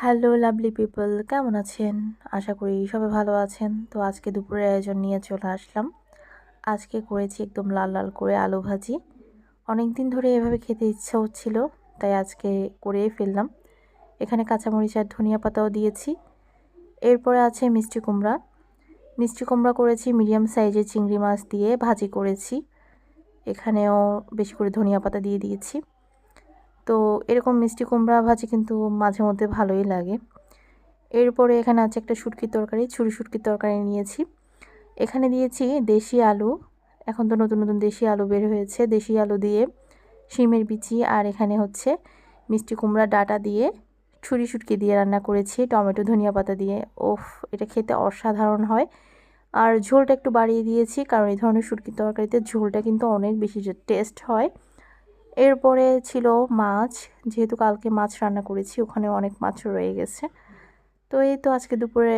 Hello lovely people, কেমন আছেন? আশা করি সবাই ভালো আছেন। তো আজকে দুপুরের আয়োজন নিয়ে চলে আসলাম। আজকে করেছি একদম লাল লাল করে আলু ভাজি। অনেক দিন ধরে এভাবে খেতে ইচ্ছা হচ্ছিল, তাই আজকে করেই ফেললাম। এখানে কাঁচামরিচ আর ধনিয়া পাতাও দিয়েছি। এরপরে আছে মিষ্টি কুমড়া। মিষ্টি কুমড়া করেছি মিডিয়াম সাইজের চিংড়ি মাছ দিয়ে ভাজি করেছি। এখানেও বেশি করে ধনিয়া পাতা দিয়ে দিয়েছি। তো এরকম মিষ্টি কুমড়া ভাজি কিন্তু মাঝে মধ্যে ভালোই লাগে। এরপরে এখানে আছে একটা শুটকির তরকারি, ছুরি শুটকির তরকারি নিয়েছি। এখানে দিয়েছি দেশি আলু। এখন তো নতুন নতুন দেশি আলু বের হয়েছে। দেশি আলু দিয়ে শিমের বিচি আর এখানে হচ্ছে মিষ্টি কুমড়া ডাঁটা দিয়ে ছুরি শুটকি দিয়ে রান্না করেছি টমেটো ধনিয়া পাতা দিয়ে। ওফ, এটা খেতে অসাধারণ হয়। আর ঝোলটা একটু বাড়িয়ে দিয়েছি, কারণ এই ধরনের শুটকির তরকারিতে ঝোলটা কিন্তু অনেক বেশি টেস্ট হয়। এরপরে ছিল মাছ, যেহেতু কালকে মাছ রান্না করেছি, ওখানে অনেক মাছ রয়ে গেছে। তো এই তো আজকে দুপুরে